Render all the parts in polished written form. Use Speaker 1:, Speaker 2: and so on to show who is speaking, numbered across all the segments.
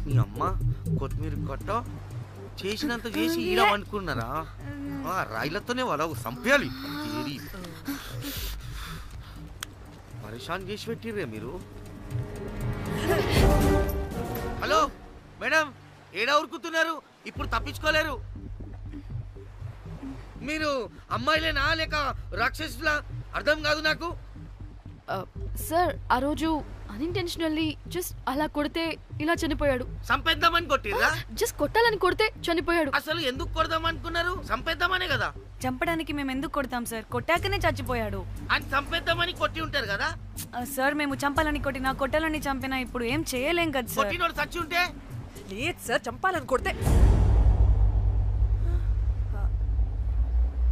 Speaker 1: మీ అమ్మ కొత్తిమీర కొట్ట చేసినంత చేసి ఈడ అనుకున్నారా? రాయిలతోనే వాళ్ళ సంపేయాలి. పరేషాన్ చేసి పెట్టిర్రే మీరు. హలో మేడం, ఏడా ఉరుకుతున్నారు? ఇప్పుడు తప్పించుకోలేరు. మీరు అమ్మాయిలేనా లేక రాక్షసులా? అర్థం కాదు నాకు.
Speaker 2: సార్ ఆ రోజు అన్ఇంటెన్షనల్లీ జస్ట్ అలా కొడితే ఇలా చనిపోయాడు.
Speaker 1: సంపేద్దామని కొట్టిర్రా?
Speaker 2: జస్ట్ కొట్టాలని కొడితే చనిపోయాడు.
Speaker 1: అసలు ఎందుకు కొడదాం అనుకున్నారు? సంపేద్దామనే కదా.
Speaker 3: చంపడానికి మేము ఎందుకు కొడతాం సార్? కొట్టాకనే చచ్చిపోయాడు.
Speaker 1: అని సంపేద్దామని కొట్టి ఉంటారు కదా
Speaker 3: సార్. మేము చంపాలని కొట్టినా కొట్టాలని చంపినా ఇప్పుడు ఏం చేయలేం కదా సార్.
Speaker 1: కొట్టినోడు చచ్చి ఉంటే?
Speaker 4: లేదు సార్, చంపాలని కొడితే.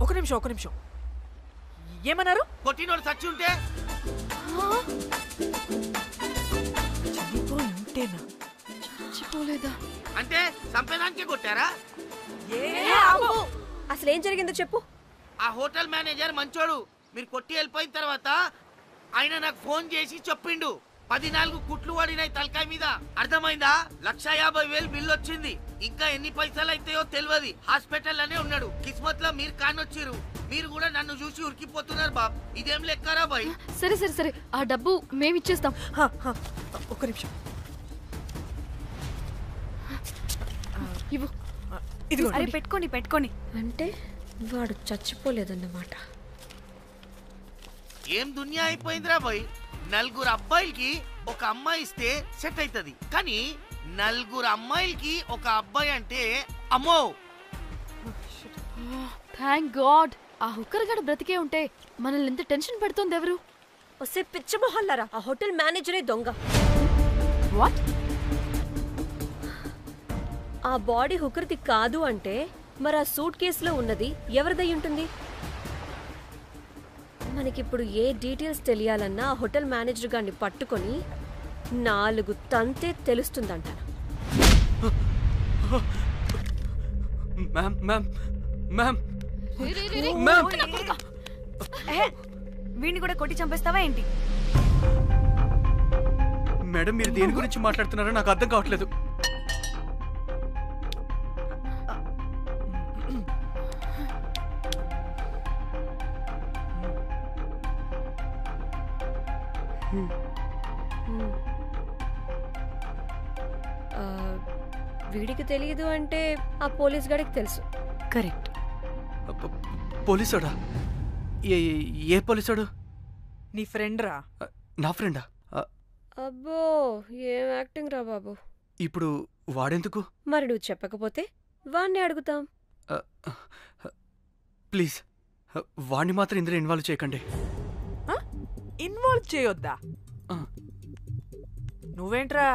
Speaker 4: ఒక నిమిషం ఏమన్నారు?
Speaker 1: కొట్టినోడు చచ్చి ఉంటే?
Speaker 4: చనిపోయి ఉంటేనా?
Speaker 2: చచ్చిపోలేదా?
Speaker 1: అంటే సంపేదానికే కొట్టారా?
Speaker 5: అసలు ఏం జరిగిందో చెప్పు.
Speaker 1: ఆ హోటల్ మేనేజర్ మంచోడు. మీరు కొట్టి వెళ్ళిపోయిన తర్వాత ఆయన నాకు ఫోన్ చేసి చెప్పిండు 14 కుట్లు పడినాయి తలకాయ మీద. అర్థమైందా? 1,50,000 బిల్లు వచ్చింది. ఇంకా ఎన్ని పైసలు అయితాయో తెలియదు. హాస్పిటల్ అనే ఉన్నాడు. కిస్మత్ లో మీరు కానొచ్చిరు. మీరు కూడా నన్ను చూసి ఉరికిపోతున్నారు బాబ్. ఇదేం లెక్కరా బాయ్?
Speaker 2: సరే సరే సరే, ఆ డబ్బు మేమిచ్చేస్తాం.
Speaker 4: ఒక నిమిషం
Speaker 2: ఇవ్వు.
Speaker 3: అరే పెట్టుకోండి.
Speaker 5: అంటే వాడు చచ్చిపోలేదన్నమాట.
Speaker 1: ఏం దునియా అయిపోయిందిరా బాయ్. 4 అబ్బాయిలకి ఒక అమ్మాయి ఇస్తే సెట్ అవుతుంది, కానీ 4 అమ్మాయిలకి ఒక అబ్బాయి అంటే అమ్మో.
Speaker 2: థ్యాంక్ గాడ్ ఆ హుక్కర్ గడ బ్రతికే ఉంటే మనల్ని ఎంత టెన్షన్ పెడుతుంది ఎవరు?
Speaker 5: వస్తే పిచ్చ మొహల్లారా, ఆ హోటల్ మేనేజరే దొంగ.
Speaker 2: వాట్?
Speaker 5: ఆ బాడీ హుకర్ది కాదు అంటే మరి ఆ సూట్ కేసులో ఉన్నది ఎవరిదై ఉంటుంది? మనకిప్పుడు ఏ డీటెయిల్స్ తెలియాలన్నా ఆ హోటల్ మేనేజర్ గారిని పట్టుకొని 4 తంతే తెలుస్తుందంట.
Speaker 3: వీడిని కూడా కొట్టి చంపేస్తావా ఏంటి?
Speaker 6: మేడం, మీరు దేని గురించి మాట్లాడుతున్నారో నాకు అర్థం కావట్లేదు.
Speaker 5: వీడికి తెలియదు అంటే ఆ పోలీస్ గాడికి తెలుసు.
Speaker 3: కరెక్ట్.
Speaker 6: పోలీసోడా? ఏ పోలీసోడు?
Speaker 4: నీ ఫ్రెండ్ రా.
Speaker 6: నా ఫ్రెండా?
Speaker 5: అబ్బో, ఏం యాక్టింగ్ రా బాబు.
Speaker 6: ఇప్పుడు వాడెందుకు?
Speaker 5: మరి నువ్వు చెప్పకపోతే వాణ్ణి అడుగుతాం.
Speaker 6: ప్లీజ్ వాణ్ణి మాత్రం ఇందులో ఇన్వాల్వ్ చేయకండి.
Speaker 4: ఇన్వాల్వ్ చేయొద్దా? నువ్వేంట్రా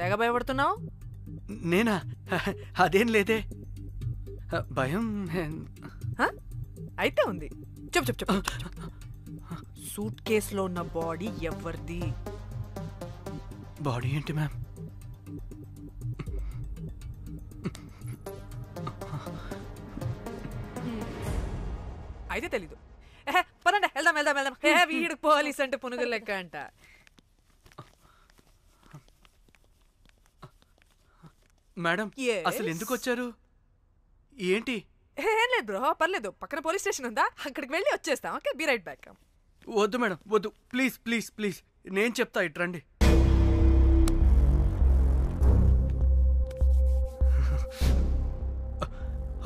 Speaker 4: తెగ భయపడుతున్నావు?
Speaker 6: నేనా? అదేం లేదే. భయం
Speaker 4: అయితే ఉంది. చెప్పు. సూట్ కేసులో ఉన్న బాడీ ఎవరిది?
Speaker 6: బాడీ ఏంటి మ్యామ్?
Speaker 4: అయితే తెలీదు. పదండి వెళ్దాం. వీడు పోలీస్ అంటే పునుగులు లెక్క అంట.
Speaker 6: మేడం, అసలు ఎందుకు వచ్చారు? ఏంటి?
Speaker 4: ఏం లేదు బ్రో, పర్లేదు. పక్కన పోలీస్ స్టేషన్ ఉందా, అక్కడికి వెళ్ళి వచ్చేస్తాం. Okay, be right back.
Speaker 6: వద్దు మేడం, వద్దు. ప్లీజ్ నేను చెప్తా, ఇట్రండి.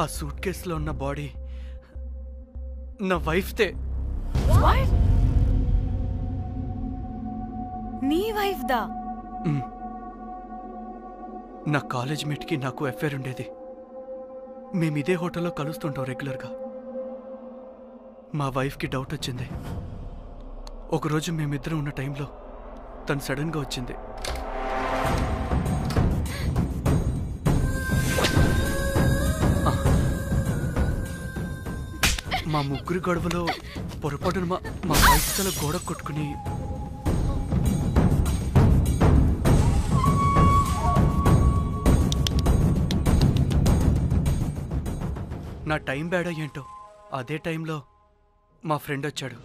Speaker 6: ఆ సూట్ కేసులో ఉన్న బాడీ నా వైఫ్దే.
Speaker 3: నీ వైఫ్ దా?
Speaker 6: నా కాలేజ్ మేట్కి నాకు అఫైర్ ఉండేది. మేము ఇదే హోటల్లో కలుస్తుంటాం రెగ్యులర్గా. మా వైఫ్కి డౌట్ వచ్చింది. ఒకరోజు మేమిద్దరం ఉన్న టైంలో తను సడన్గా వచ్చింది. మా ముగ్గురి గొడవలో పొరపాటున మా వైఫ్ తల గోడ కొట్టుకుని నా టైం బ్యాడ్ అయ్యేంటో అదే టైంలో మా ఫ్రెండ్ వచ్చాడు.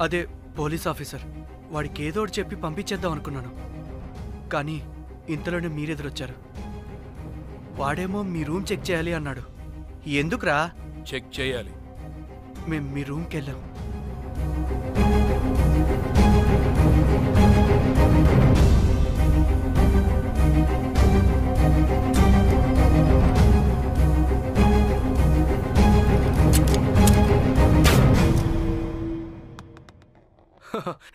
Speaker 6: అదే పోలీస్ ఆఫీసర్. వాడికి ఏదో ఒకటి చెప్పి పంపించేద్దాం అనుకున్నాను, కానీ ఇంతలోనే మీరెదురొచ్చారు. వాడేమో మీ రూమ్ చెక్ చేయాలి అన్నాడు. ఎందుకురా?
Speaker 7: చెక్ చేయాలి.
Speaker 6: మేము మీ రూమ్కి వెళ్ళాం.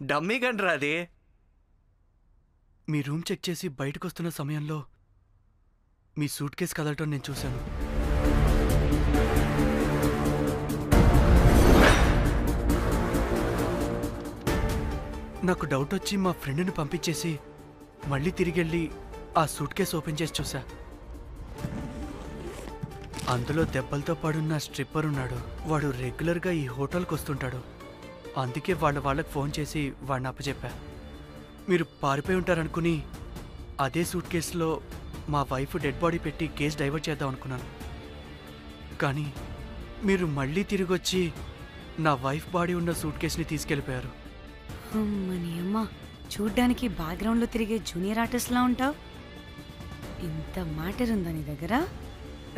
Speaker 6: డమ్మీ గండ్రా అది. మీ రూమ్ చెక్ చేసి బయటకు వస్తున్న సమయంలో మీ సూట్ కేసు కదలటం నేను చూశాను. నాకు డౌట్ వచ్చి మా ఫ్రెండ్ని పంపించేసి మళ్ళీ తిరిగెళ్ళి ఆ సూట్ కేసు ఓపెన్ చేసి చూసా. అందులో దెబ్బలతో పడున్న స్ట్రిప్పర్ ఉన్నాడు. వాడు రెగ్యులర్గా ఈ హోటల్కి వస్తుంటాడు. అందుకే వాళ్ళకి ఫోన్ చేసి వాడిని అప్పచెప్పా. మీరు పారిపోయి ఉంటారనుకుని అదే సూట్ కేసులో మా వైఫ్ డెడ్ బాడీ పెట్టి కేసు డైవర్ట్ చేద్దాం అనుకున్నాను. కానీ మీరు మళ్ళీ తిరిగి వచ్చి నా వైఫ్ బాడీ ఉన్న సూట్ కేసుని తీసుకెళ్ళిపోయారు.
Speaker 3: అమ్మని అమ్మ, చూడ్డానికి బ్యాక్గ్రౌండ్లో తిరిగే జూనియర్ ఆర్టిస్ట్లా ఉంటావు. ఇంత మ్యాటర్ ఉందా నీ దగ్గర?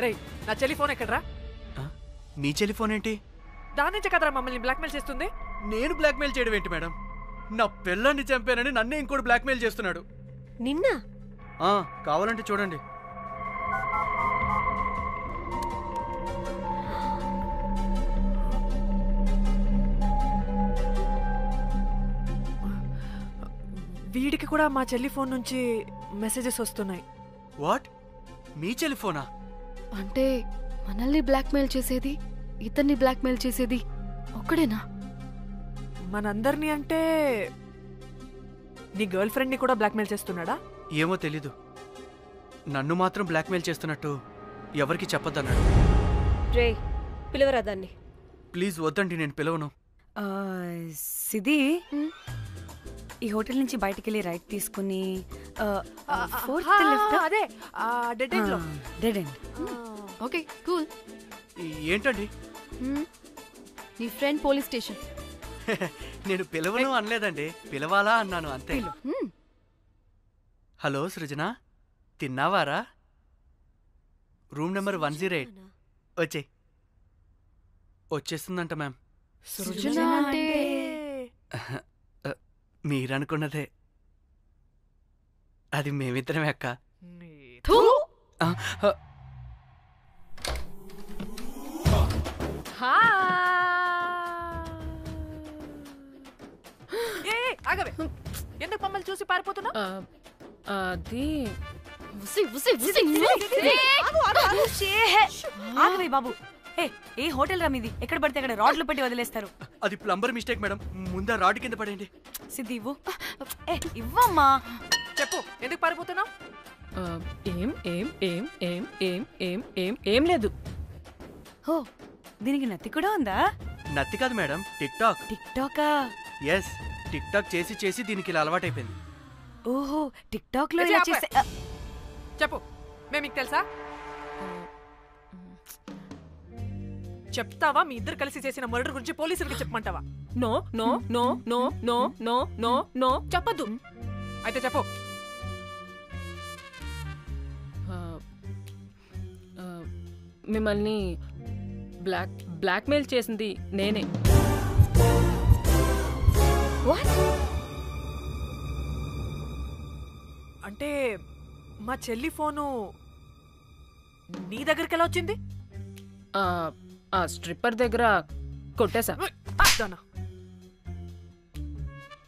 Speaker 4: రేయ్, నా చెల్లి ఫోన్ ఎక్కడరా?
Speaker 6: నీ టెలిఫోన్ ఏంటి?
Speaker 4: దాని నుంచే కదరా మమ్మల్ని బ్లాక్మెయిల్ చేస్తుంది.
Speaker 6: నేను బ్లాక్మెయిల్ చేయడం ఏంటి మేడం? నా పిల్లాన్ని చంపానని నన్నే ఇంకోటి బ్లాక్మెయిల్ చేస్తున్నాడు.
Speaker 5: నిన్న
Speaker 6: కావాలంటే చూడండి.
Speaker 4: వీడికి కూడా మా చెల్లి ఫోన్ నుంచి మెసేజెస్ వస్తున్నాయి.
Speaker 6: వాట్? మీ టెలిఫోనా?
Speaker 2: అంటే మనల్ని బ్లాక్మెయిల్ చేసేది, ఇతన్ని బ్లాక్మెయిల్ చేసేది ఒక్కడేనా?
Speaker 4: మనందరినీ అంటే నీ గర్ల్ ఫ్రెండ్ ని కూడా బ్లాక్మెయిల్ చేస్తున్నాడా?
Speaker 6: ఏమో తెలీదు. నన్ను మాత్రం బ్లాక్మెయిల్ చేస్తున్నట్టు ఎవరికి చెప్పొద్దన్నాడు.
Speaker 5: రే, పిలవరా దాన్ని.
Speaker 6: ప్లీజ్ వద్దండి, నేను పిలవను.
Speaker 3: సిది, ఈ హోటల్ నుంచి బయటికి వెళ్ళి రైట్ తీసుకుని ఫోర్త్ లెఫ్ట్.
Speaker 4: అదే డెడ్ ఎండ్ లో.
Speaker 3: Dead end.
Speaker 2: Okay, cool.
Speaker 6: ఏంటండి?
Speaker 2: నీ ఫ్రెండ్ పోలీస్ స్టేషన్.
Speaker 6: నేను పిలవను అనలేదండి, పిలవాలా అన్నాను అంతే. హలో సృజన, తిన్నావారా? Room number 108. వచ్చేస్తుందంట మ్యామ్.
Speaker 2: సృజన అంటే
Speaker 6: మీరనుకున్నదే. అది మేమిద్దరమే అక్క.
Speaker 4: ఆగవే, ఎందుకు మమ్మల్ని చూసి పారిపోతున్నా?
Speaker 2: అది
Speaker 3: ఆగవే బాబు. ఏ హోటల్ రా మీది? ఎక్కడ పడితే అక్కడ రాడ్లు పెట్టి వదిలేస్తారు.
Speaker 6: అది ప్లంబర్ మిస్టేక్ మేడం. ముందా రాడ్ కింద పడండి.
Speaker 3: సిద్ధి ఇవ్వు. ఇవ్వమ్మా.
Speaker 4: చెప్పు, ఎందుకు పారిపోతున్నావు?
Speaker 8: ఏం ఏం ఏం ఏం ఏం ఏం ఏం ఏం లేదు.
Speaker 3: హో, దీనికి నత్తి కూడా ఉందా?
Speaker 6: నత్తి కాదు మేడం, టిక్ టాక్.
Speaker 3: టిక్ టాకా?
Speaker 6: ఎస్, టిక్ టాక్ చేసి చేసి దీనికి ఇలా అలవాటైపోయింది.
Speaker 3: ఓహో, టిక్ టాక్ లో ఇలా చేసే.
Speaker 4: చెప్పు, మేము మీకు తెలుసా? చెప్తావా? మీ ఇద్దరు కలిసి చేసిన మర్డర్ గురించి పోలీసులకి చెప్పమంటావా?
Speaker 8: No no no no no no no no చెప్పద్దు.
Speaker 4: అయితే చెప్పు.
Speaker 8: మిమ్మల్ని బ్లాక్మెయిల్ చేసింది నేనే.
Speaker 4: అంటే మా చెల్లి ఫోను నీ దగ్గరికి ఎలా వచ్చింది?
Speaker 8: ఆ స్ట్రిప్పర్ దగ్గర కొట్టేశా.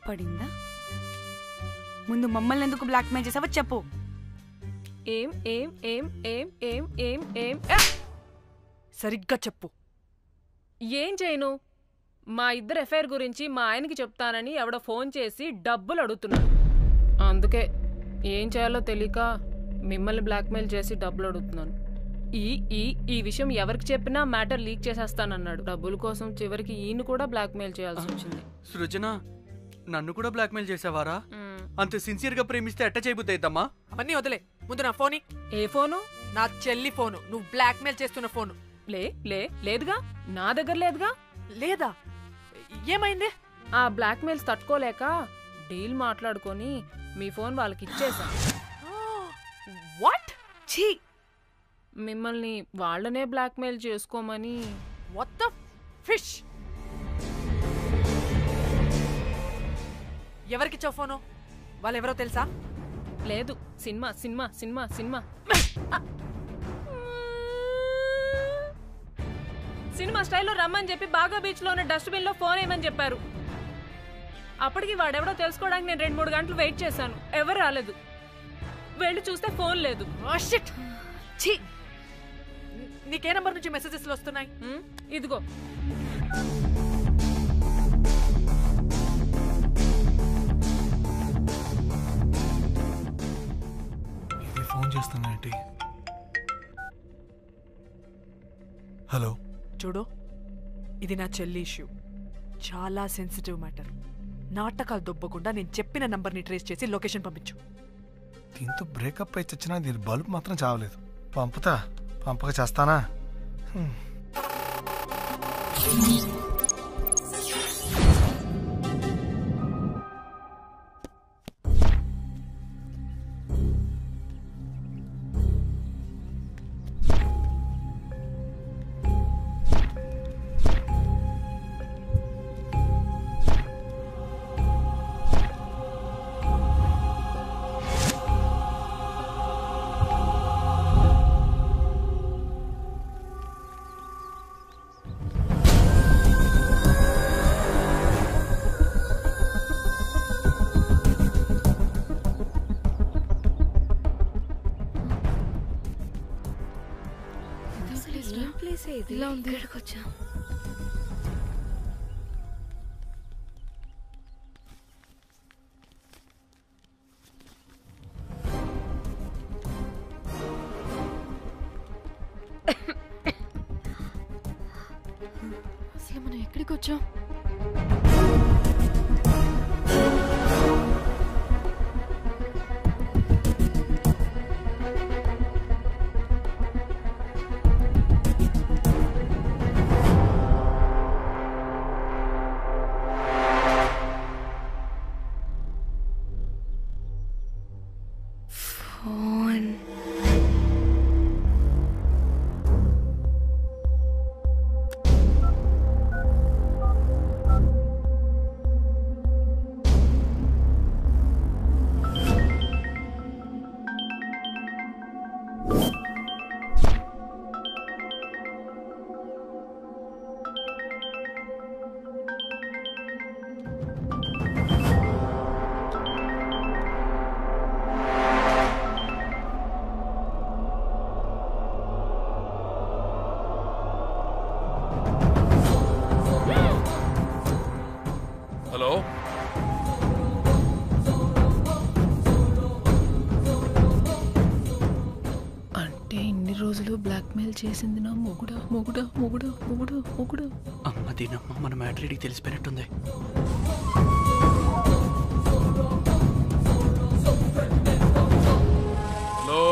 Speaker 3: పడిందా? ముందు మమ్మల్ని ఎందుకు బ్లాక్మెయిల్ చేసావో చెప్పు.
Speaker 8: ఏం ఏం ఏం ఏం ఏం ఏం ఏం
Speaker 4: సరిగ్గా చెప్పు.
Speaker 8: ఏం చేయను? మా ఇద్దరు ఎఫ్ఐఆర్ గురించి మా ఆయనకి చెప్తానని ఎవడో ఫోన్ చేసి డబ్బులు అడుగుతున్నాడు. అందుకే ఏం చేయాలో తెలియక మిమ్మల్ని బ్లాక్మెయిల్ చేసి డబ్బులు అడుగుతున్నాను. ఈ విషయం ఎవరికి చెప్పినా మ్యాటర్ లీక్ చేసేస్తానన్నాడు. డబ్బుల కోసం చివరికి ఈయన కూడా బ్లాక్మెయిల్ చేయాల్సి వచ్చింది.
Speaker 6: సృజన, నన్ను కూడా బ్లాక్మెయిల్ చేసావారా? అంత సిన్సియర్ గా ప్రేమిస్తే ఎట్ట చేయబుద్ది అయిద్దమ్మా?
Speaker 4: అవన్నీ వదిలే, ముందు నా ఫోన్.
Speaker 8: ఏ ఫోను?
Speaker 4: నా చెల్లి ఫోను. నువ్వు బ్లాక్మెయిల్ చేస్తున్న ఫోను.
Speaker 8: లేదుగా, నా దగ్గర లేదుగా.
Speaker 4: లేదా? ఏమైంది?
Speaker 8: ఆ బ్లాక్మెయిల్స్ తట్టుకోలేక డీల్ మాట్లాడుకొని మీ ఫోన్ వాళ్ళకి ఇచ్చేసా.
Speaker 4: వాట్?
Speaker 3: ఛీ,
Speaker 8: మిమ్మల్ని వాళ్ళనే బ్లాక్మెయిల్ చేసుకోమని.
Speaker 4: What the fish? ఎవరికిచ్చావు ఫోను? వాళ్ళెవరో తెలుసా?
Speaker 8: లేదు, cinema cinema cinema cinema cinema స్టైల్లో రమ్మని చెప్పి బాగా బీచ్లో ఉన్న డస్ట్బిన్లో ఫోన్ వేయమని చెప్పారు. అప్పటికి వాడెవడో తెలుసుకోవడానికి నేను 2-3 గంటలు వెయిట్ చేశాను. ఎవరు రాలేదు. వెళ్ళి చూస్తే ఫోన్ లేదు.
Speaker 4: షిట్. ఛీ, నీకే నంబర్ నుంచి మెసేజెస్లు వస్తున్నాయి?
Speaker 8: ఇదిగో.
Speaker 7: ఇది ఫోన్ చేస్తున్నాయండి. హలో,
Speaker 4: చూడు, ఇది నా చెల్లి ఇష్యూ. చాలా సెన్సిటివ్ మ్యాటర్. నాటకాలు దొబ్బకుండా నేను చెప్పిన నంబర్ని ట్రేస్ చేసి లొకేషన్ పంపించు.
Speaker 7: దీంతో బ్రేకప్ అయి చచ్చినా దీని బల్బ్ మాత్రం చావలేదు. పంపుతా, పంపక చేస్తానా?
Speaker 5: ఏం ప్లేస్ ఇది?
Speaker 2: ఇలా ఉంది. ఇక్కడికి వచ్చా. అసలు మనం ఎక్కడికి వచ్చాం?
Speaker 9: హలో,
Speaker 8: అంటే ఇన్ని రోజులు బ్లాక్మెయిల్ చేసింది నా మొగుడా మొగుడా మొగుడా మొగుడా మొగుడా.
Speaker 6: అమ్మ దీనమ్మ, మన మ్యాట్రీడికి తెలిసిపోయినట్టుంది.
Speaker 9: Hello,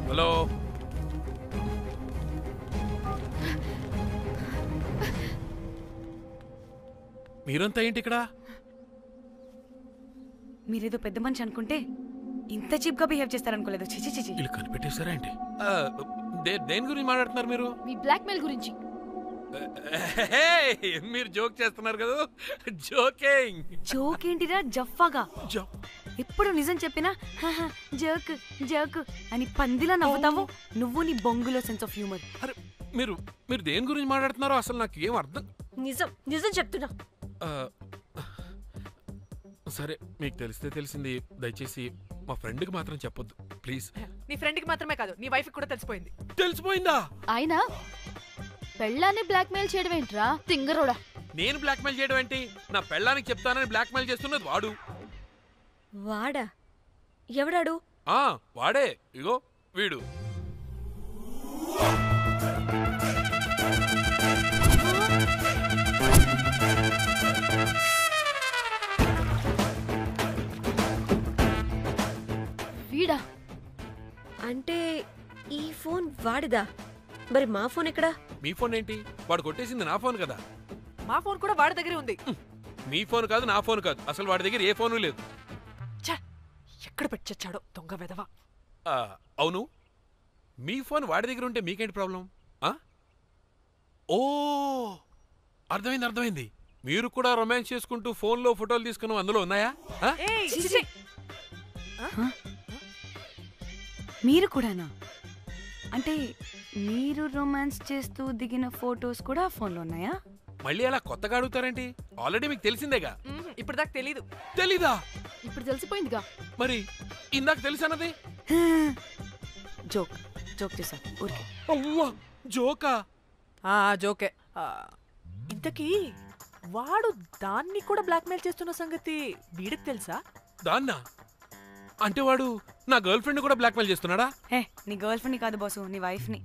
Speaker 9: hello. మీరంతా ఏంటి ఇక్కడ?
Speaker 3: మీరేదో పెద్ద మనిషి అనుకుంటే ఇంత చీప్ గా బిహేవ్ చేస్తారనుకోలేదు. చిచి చిచి.
Speaker 9: వీళ్ళు కనిపెట్టేశారా ఏంటి? దేని గురించి మాట్లాడుతున్నారు మీరు?
Speaker 2: మీ బ్లాక్మెయిల్ గురించి.
Speaker 9: మీరు జోక్ చేస్తున్నారు కదా? జోకింగ్.
Speaker 3: జోక్ ఏంటిరా జఫ్ఫాగా? ఎప్పుడు నిజం చెప్పినా జోక్ జోక్ అని పందిలా నవ్వుతావు. నువ్వు నీ బొంగులో సెన్స్ ఆఫ్ హ్యూమర్.
Speaker 9: అరే, మీరు దేని గురించి మాట్లాడుతున్నారో అసలు నాకు ఏం అర్థం.
Speaker 5: నిజం నిజం చెప్తున్నా.
Speaker 9: సరే, మీకు తెలిస్తే తెలిసింది. దయచేసి మా ఫ్రెండ్కి మాత్రం చెప్పొద్దు ప్లీజ్.
Speaker 4: నీ ఫ్రెండ్కి మాత్రమే కాదు, నీ వైఫ్కి కూడా తెలిసిపోయింది.
Speaker 9: తెలిసిపోయిందా?
Speaker 2: ఆయన పెళ్ళాన్ని బ్లాక్మెయిల్ చేయడం ఏంట్రా తింగరోడా?
Speaker 9: నేను బ్లాక్మెయిల్ చేయడం ఏంటి? నా పెళ్ళానికి చెప్తానని బ్లాక్మెయిల్ చేస్తున్నది వాడు.
Speaker 5: వాడా? ఎవడాడు?
Speaker 9: వాడే. ఇగో వీడు.
Speaker 2: వీడా?
Speaker 5: అంటే ఈ ఫోన్ వాడిదా? మరి మా ఫోన్ ఎక్కడా?
Speaker 9: మీ ఫోన్ ఏంటి? వాడు కొట్టేసింది నా ఫోన్ కదా.
Speaker 4: మా ఫోన్ కూడా వాడి దగ్గరే ఉంది.
Speaker 9: మీ ఫోన్ కాదు, నా ఫోన్ కాదు, అసలు వాడి దగ్గర ఏ ఫోను లేదు.
Speaker 4: ఎక్కడ పెట్టొచ్చాడో దొంగ వెధవా.
Speaker 9: అవును, మీ ఫోన్ వాడి దగ్గర ఉంటే మీకేంటి ప్రాబ్లం? ఓ అర్థమైంది. మీరు కూడా రొమాన్స్ చేసుకుంటూ ఫోన్లో ఫోటోలు తీసుకున్నాం, అందులో ఉన్నాయా?
Speaker 3: మీరు కూడానా? అంటే మీరు రొమాన్స్ చేస్తూ దిగిన ఫోటోస్ కూడా ఫోన్లో ఉన్నాయా?
Speaker 9: మళ్ళీ అలా కొత్తగా అడుగుతారేంటి? ఆల్రెడీ మీకు తెలిసిందేగా.
Speaker 4: ఇప్పుడు దాకా
Speaker 9: తెలీదా?
Speaker 2: ఇప్పుడు తెలిసిపోయిందిగా.
Speaker 9: మరి ఇందాక తెలుసన్నది
Speaker 3: జోక్ చేశా ఊరికే.
Speaker 9: అవ్వా జోకా?
Speaker 4: జోకే. ఇంతకీ వాడు దాన్ని కూడా బ్లాక్మెయిల్ చేస్తున్న సంగతి వీడికి తెలుసా?
Speaker 9: దాన్నా? అంటే వాడు నా గర్ల్ ఫ్రెండ్ కూడా బ్లాక్మెయిల్ చేస్తున్నాడా?
Speaker 3: నీ గర్ల్ ఫ్రెండ్ కాదు బాసు, నీ వైఫ్ ని.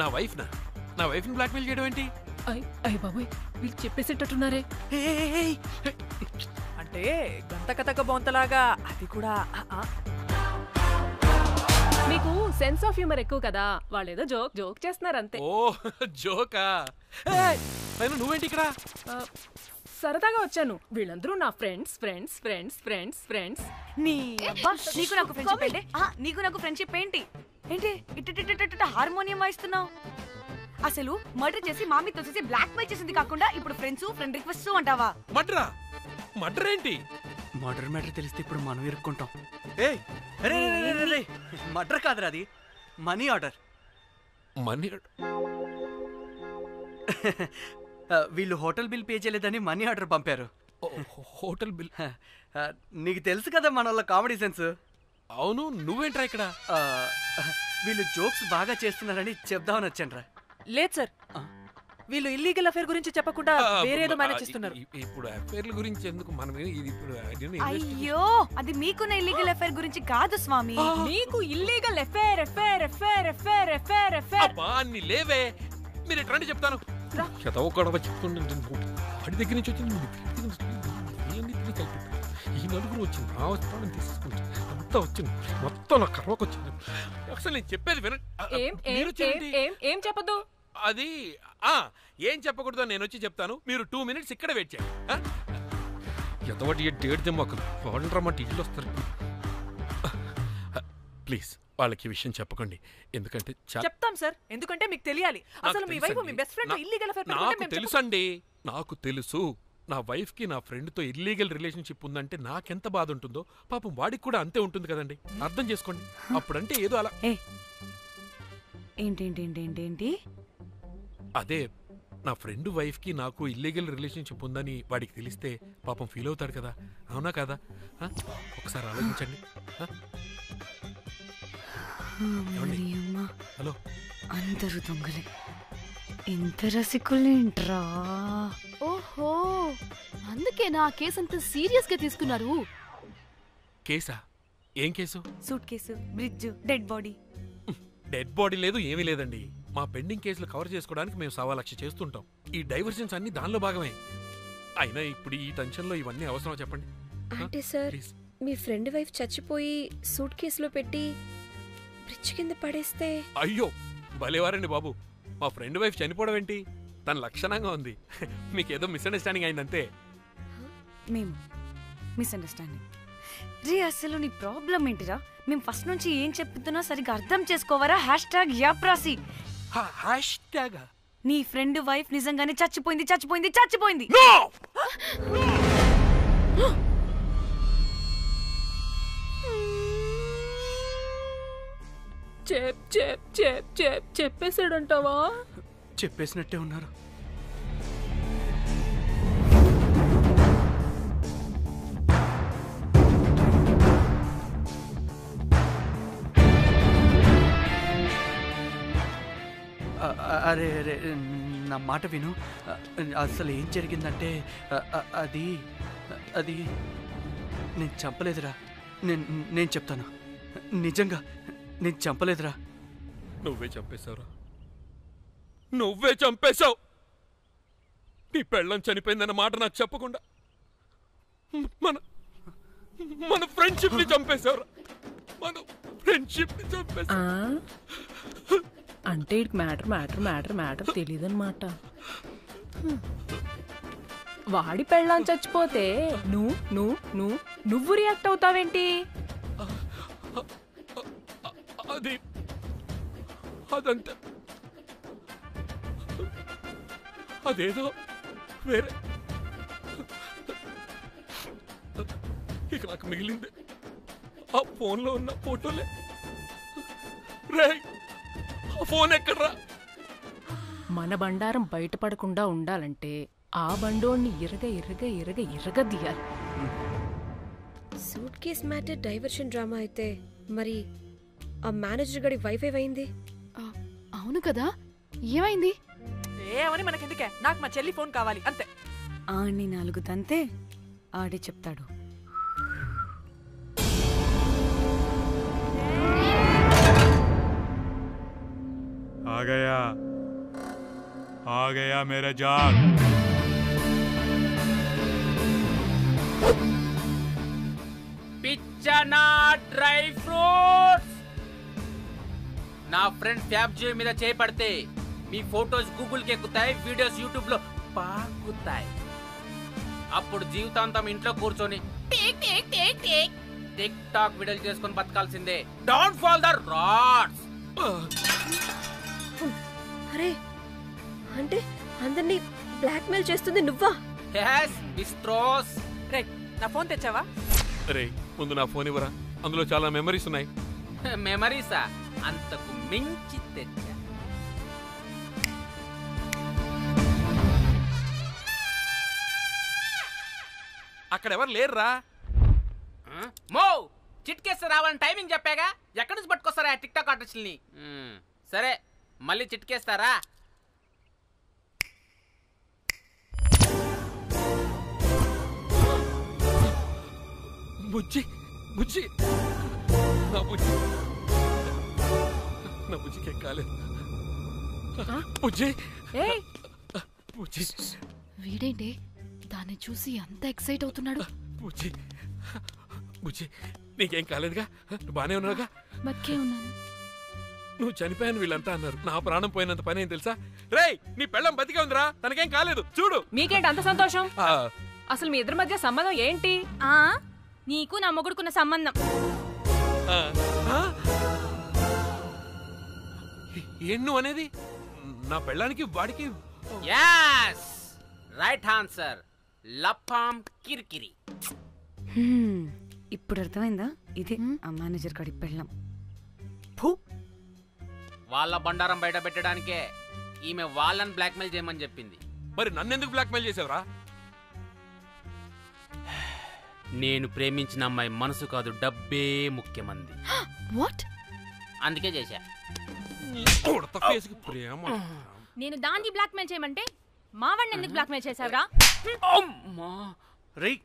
Speaker 9: నా వైఫ్ ని బ్లాక్మెయిల్ చేయడం ఏంటి?
Speaker 8: అయ్య బాబోయ్, వీళ్ళు చెప్పేసేటట్టున్నారే.
Speaker 4: అంటే గంత కథక బొంతలాగా అది కూడా.
Speaker 8: మీకు సెన్స్ ఆఫ్ హ్యూమర్ ఎక్కువ కదా, వాళ్ళేదో జోక్ చేస్తున్నారు అంతే.
Speaker 9: ఓ జోకా? నువ్వేంటి ఇక్కడ?
Speaker 8: సరదాగా వచ్చాను. వీళ్ళందరూ నా ఫ్రెండ్స్.
Speaker 3: నీకు నాకు ఫ్రెండ్షిప్ ఏంటి? ఇట్ట హార్మోనియం వాయిస్తున్నావు. అసలు మర్డర్ చేసి మామితో చేసి బ్లాక్ మెయిల్ చేసింది కాకుండా ఇప్పుడు ఫ్రెండ్ రిక్వెస్ట్ అంటావా?
Speaker 9: మర్డర్ ఏంటి?
Speaker 6: మర్డర్ మ్యాటర్ తెలిస్తే ఇప్పుడు మనం ఇరుక్కుంటాం. మర్డర్ కాదురా, అది మనీ ఆర్డర్. వీళ్ళు హోటల్ బిల్ పే చేయలేదని మనీ ఆర్డర్ పంపారు.
Speaker 9: Hotel bill?
Speaker 6: నీకు తెలుసు కదా మన వాళ్ళ కామెడీ సెన్స్.
Speaker 9: అవును, నువ్వేంట్రా ఇక్కడ?
Speaker 6: వీళ్ళు జోక్స్ బాగా చేస్తున్నారని చెప్దామని వచ్చానురా.
Speaker 4: లేదు సార్, వీళ్ళు ఇల్లీగల్ అఫేర్ గురించి చెప్పకుండా వేరేదో మేనేజ్ చేస్తున్నారు.
Speaker 9: ఇప్పుడు అఫేర్ల గురించి ఎందుకు మనం ఇప్పుడు?
Speaker 3: అయ్యో, అది మీకున్న ఇల్లీగల్ అఫేర్ గురించి కాదు స్వామి.
Speaker 8: మీకు ఇల్లీగల్ అఫేర్.
Speaker 9: అన్ని లేవే, మీరు ఎట్లా చెప్తాను. వాడి దగ్గర నుంచి వచ్చింది, ఈ నలుగురు వచ్చింది, ఆ వస్త్రాన్ని తీసుకుంటుంది, అంతా వచ్చింది, మొత్తం నా కర్వకు వచ్చింది. అసలు నేను చెప్పేది వినండి.
Speaker 8: ఏం చెప్పదు?
Speaker 9: అది ఏం చెప్పకూడదు, నేను వచ్చి చెప్తాను. మీరు 2 minutes ఇక్కడ వెయిట్ చేయండి. ఎంతవాటి డేట్ దెమ్మకలు వాడంటారన్నమాట, ఇల్లు వస్తారు. ప్లీజ్ వాళ్ళకి ఈ విషయం చెప్పకండి, ఎందుకంటే
Speaker 4: చెప్తాం సార్, ఎందుకంటే మీకు తెలియాలి. అసలు మీ వైఫ్ మీ బెస్ట్ ఫ్రెండ్ ఇల్లీగల్ అఫేర్.
Speaker 9: నాకు తెలుసండి, నాకు తెలుసు. నా వైఫ్ కి నా ఫ్రెండ్ తో ఇల్లీగల్ రిలేషన్షిప్ ఉందంటే నాకెంత బాధ ఉంటుందో పాపం వాడికి కూడా అంతే ఉంటుంది కదండి. అర్థం చేసుకోండి. అప్పుడంటే ఏదో అలా.
Speaker 3: ఏంటి?
Speaker 9: అదే నా ఫ్రెండ్ వైఫ్ కి నాకు ఇల్లీగల్ రిలేషన్షిప్ ఉందని వాడికి తెలిస్తే పాపం ఫీల్ అవుతాడు కదా, అవునా కదా? ఒకసారి ఆలోచించండి. హలో,
Speaker 3: అందరూ దొంగలే, ఎంత రసికులేంట్రా.
Speaker 2: ఓహో, అందుకే నా కేసు అంత సీరియస్ గా తీసుకున్నారు.
Speaker 9: కేసా? ఏం case?
Speaker 3: Suit case, bridge, dead body.
Speaker 9: Dead body లేదు, ఏమీ లేదండి. మా పెండింగ్ కేసులు కవర్ చేసుకోవడానికి మేము 1,00,000 చేస్తుంటాం. ఈ డైవర్షన్స్ అన్ని దానిలో భాగమే. అయినా ఇప్పుడు ఈ టెన్షన్ లో ఇవన్నీ అవసరం చెప్పండి.
Speaker 5: అంటే సార్, మీ ఫ్రెండ్ వైఫ్ చచ్చిపోయి సూట్ కేసులో పెట్టి బ్రిడ్జ్ కింద పడేస్తే?
Speaker 9: అయ్యో భలేవారండి బాబు, మా ఫ్రెండ్ వైఫ్ చనిపోవడం ఏంటి? తన లక్షణంగా ఉంది. మీకేదో మిస్అండర్స్టాండింగ్ అయిందంతే.
Speaker 3: మేము మిస్అండర్స్టాండింగ్ రీ, అసలు నీ ప్రాబ్లం ఏంటిరా? మేము ఫస్ట్ నుంచి ఏం చెప్తున్నా సరిగ్గా అర్థం చేసుకోవరా? #యాప్రాసి. నీ ఫ్రెండ్ వైఫ్ నిజంగానే చచ్చిపోయింది.
Speaker 8: చెప్పేసాడంటావా?
Speaker 6: చెప్పేసినట్టే ఉన్నారు. అరే నా మాట విను. అసలు ఏం జరిగిందంటే అది నేను చంపలేదురా. నేను చెప్తాను, నిజంగా నేను చంపలేదురా.
Speaker 9: నువ్వే చంపేశావు. నీ పెళ్ళం చనిపోయిందన్న మాట నాకు చెప్పకుండా మన ఫ్రెండ్షిప్ ని చంపేశావురా.
Speaker 8: అంటే మ్యాటర్ తెలియదన్నమాట. వాడి పెళ్ళాం చచ్చిపోతే నువ్వు రియాక్ట్ అవుతావేంటి?
Speaker 9: అదంతా అదేదో వేరే. ఇక నాకు మిగిలింది ఆ ఫోన్లో ఉన్న ఫోటోలే. రే, ఆ ఫోన్ ఎక్కడ్రా?
Speaker 8: మన బండారం బయటపడకుండా ఉండాలంటే ఆ బండోణ్ణి ఇరగదీయాలి.
Speaker 5: Suitcase matter diversion drama అయితే మరి ఆ మేనేజర్ గడి వైఫై అయింది.
Speaker 2: అవును కదా, ఏమైంది?
Speaker 4: ఏమని మనకెందుకే, నాకు మా చెల్లి ఫోన్ కావాలి అంతే.
Speaker 3: ఆడిని 4 తంతే ఆడే చెప్తాడు.
Speaker 10: आ गया मेरा जाग.
Speaker 11: పిచ్చనా డ్రై ఫ్రూట్స్. నా ఫ్రెండ్ ఫ్యాబ్జీ మీద చేపడితే మీ ఫోటోస్ గూగుల్కి ఎక్కుతాయి, వీడియోస్ యూట్యూబ్ లో పాకుతాయి. అప్పుడు జీవితాంతం ఇంట్లో కూర్చొని టిక్ టాక్ వీడియోలు చేసుకొని బతకాల్సిందే. Don't fall the rods.
Speaker 5: అరే, అంటే అందరినీ బ్లాక్మెయిల్ చేస్తుంది నువ్వా?
Speaker 11: yes బిస్ట్రోస్.
Speaker 4: రే, నా ఫోన్ తెచ్చావా?
Speaker 9: రే, ముందు నా ఫోన్ ఇవ్వరా, అందులో చాలా మెమరీస్ ఉన్నాయి.
Speaker 11: మెమరీసా? అంతకు మించి తెచ్చా.
Speaker 9: అక్కడ ఎవరు లేరురా.
Speaker 11: మో చిట్కేస్తే రావాలని టైమింగ్ చెప్పాగా, ఎక్కడి నుంచి పట్టుకొస్తారా టిక్ టాక్ ఆర్టిస్టుల్ని? సరే, మళ్ళీ చిట్కేస్తారా?
Speaker 9: బుజ్జి బుజ్జి నా బుజ్జి నా బుజ్జికి ఎక్కాలేదు. బుజ్జి బుజ్జి.
Speaker 2: వీడేంటి దాన్ని చూసి అంత ఎక్సైట్ అవుతున్నాడు?
Speaker 9: బుజ్జి బుజ్జి, నీకేం కాలేదుగా? బానే ఉన్నావుగా?
Speaker 2: బతికే ఉన్నాను.
Speaker 9: నువ్వు చనిపోయాను వీళ్ళంతా అన్నారు. నా ప్రాణం పోయినంత పని ఏం తెలుసా? రేయ్, నీ పెళ్ళం బతికే ఉందిరా, తనకేం కాలేదు. చూడు.
Speaker 8: మీకేంటి అంత సంతోషం? అసలు మీ ఇద్దరి మధ్య సంబంధం ఏంటి?
Speaker 3: నీకు నా మొగుడుకున్న సంబంధం.
Speaker 9: ఏం నువ్వు అనేది? నా పెళ్ళానికి వాడికి?
Speaker 11: yes right answer. లపాం కిరికిరి.
Speaker 3: ఇప్పుడు అర్థమైందా? ఇది ఆ మేనేజర్ గడి పెళ్ళం.
Speaker 11: వాళ్ళ బండారం బయట పెట్టడానికే ఈమె వాళ్ళని బ్లాక్మెయిల్ చేయమని చెప్పింది.
Speaker 9: మరి నన్నెందుకు బ్లాక్మెయిల్ చేసావురా?
Speaker 11: నేను ప్రేమించిన అమ్మాయి మనసు కాదు, డబ్బే ముఖ్యమంది.
Speaker 2: వాట్?
Speaker 11: అందుకే చేశా.
Speaker 3: నేను దాన్ని బ్లాక్మెయిల్ చేయమంటే మావాడిని ఎందుకు బ్లాక్మెయిల్ చేశావురా?
Speaker 6: రేయ్,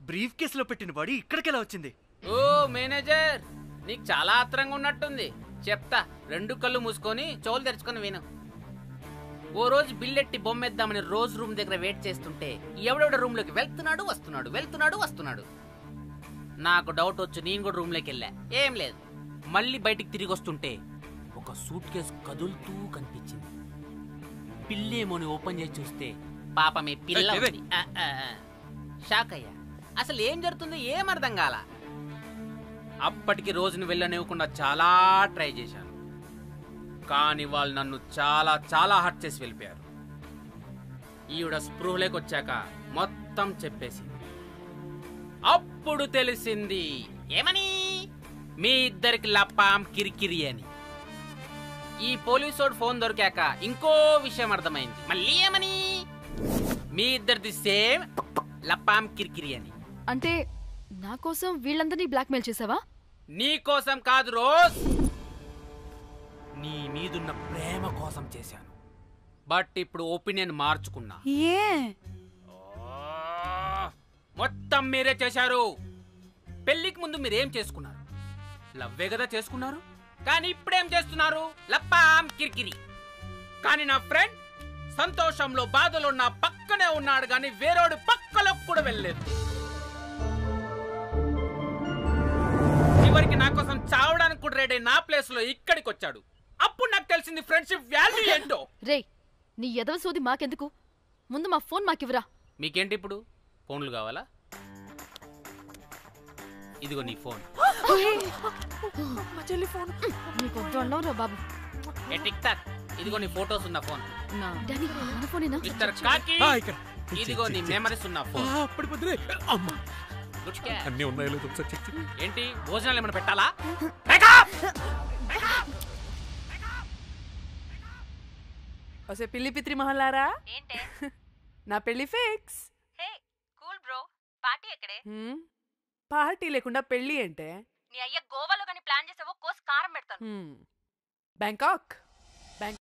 Speaker 6: బ్రీఫ్ కేసులో పెట్టిన బాడీ ఇక్కడికెలా వచ్చింది?
Speaker 11: ఓ మేనేజర్, నీకు చాలా ఆత్రంగా ఉన్నట్టుంది. చెప్తా, 2 కళ్ళు మూసుకొని చెవులు తెరుచుకొని విను. ఓ రోజు బిల్లెట్టి బొమ్మేద్దామని రోజు రూమ్ దగ్గర వెయిట్ చేస్తుంటే ఎవడెవడ రూమ్ లోకి వెళ్తున్నాడు వస్తున్నాడు. నాకు డౌట్ వచ్చి నేను కూడా రూమ్ లోకి వెళ్ళా. ఏం లేదు. మళ్ళీ బయటికి తిరిగి వస్తుంటే ఒక సూట్ కేసు కదులుతూ కనిపించింది. పిల్లేమోని ఓపెన్ చేసి చూస్తే పాపమే పిల్ల ఉంది. షాక్ అయ్యా. అసలు ఏం జరుగుతుందో ఏం అర్థం కాల. అప్పటికి రోజును వెళ్ళనివ్వకుండా చాలా ట్రై చేశాను, కానీ వాళ్ళు నన్ను చాలా చాలా హర్ట్ చేసి వెళ్ళిపోయారు. ఈవిడ స్పృహలోకి వచ్చాక మొత్తం చెప్పేసింది. అప్పుడు తెలిసింది. ఏమని? మీ ఇద్దరికి లపాం కిరికిరి అని. ఈ పోలీసోడు ఫోన్ దొరికాక ఇంకో విషయం అర్థమైంది. మళ్ళీ ఏమని? మీ ఇద్దరిది సేమ్ లపాం కిరికిరి అని.
Speaker 2: అంటే నా కోసం వీళ్ళందరినీ బ్లాక్మెయిల్ చేసావా?
Speaker 11: నీ కోసం కాదు రోజ్, నీ మీదున్న ప్రేమ కోసం చేశాను. బట్ ఇప్పుడు ఒపీనియన్ మార్చుకున్నా. మొత్తం మీరే చేశారు. పెళ్లికి ముందు మీరేం చేసుకున్నారు? లవ్వే కదా చేసుకున్నారు. కానీ ఇప్పుడేం చేస్తున్నారు? లప్పాం కిరికిరి. కానీ నా ఫ్రెండ్ సంతోషంలో బాధలో నా పక్కనే ఉన్నాడు, కానీ వేరేడు పక్కలో కూడా వెళ్ళలేదు. చివరికి నా కోసం చావడానికి కూడా రెడీ నా ప్లేస్ లో ఇక్కడికి వచ్చాడు. అప్పుడు నాకు తెలిసింది ఫ్రెండ్షిప్ వాల్యూ ఏంటో.
Speaker 2: రే, నీ ఎదవ సోది మాకెందుకు? ముందు మా ఫోన్ మాకివ్వరా.
Speaker 11: మీకేంటి ఇప్పుడు ఫోన్లు కావాలా? ఇదిగో నీ ఫోన్.
Speaker 4: మా చెల్లి ఫోన్.
Speaker 2: నీకు వద్దు అన్నావురా బాబు.
Speaker 11: ఏ టిక్ టాక్, ఇదిగో నీ ఫోటోస్ ఉన్న ఫోన్.
Speaker 2: డాడీ మన ఫోనేనా?
Speaker 11: మిస్టర్ కాకి, ఇదిగో నీ మెమరీస్ ఉన్న ఫోన్. Good cat.
Speaker 9: అన్నీ ఉన్నాయో లేదో ఒకసారి చెక్ చెయ్యి.
Speaker 11: ఏంటి భోజనాలు ఏమైనా పెట్టాలా?
Speaker 4: ఒసే పిల్లి పిత్రి మహల్లారా,
Speaker 3: ఏంటే
Speaker 4: నా పెళ్లి ఫిక్స్.
Speaker 3: హే కూల్ బ్రో, పార్టీ ఎక్కడే?
Speaker 4: పార్టీ లేకుండా పెళ్లి అంటే
Speaker 3: నీ అయ్య గోవాలో కానీ ప్లాన్ చేసావో కోసి కారం పెడతాను.
Speaker 4: బ్యాంకాక్.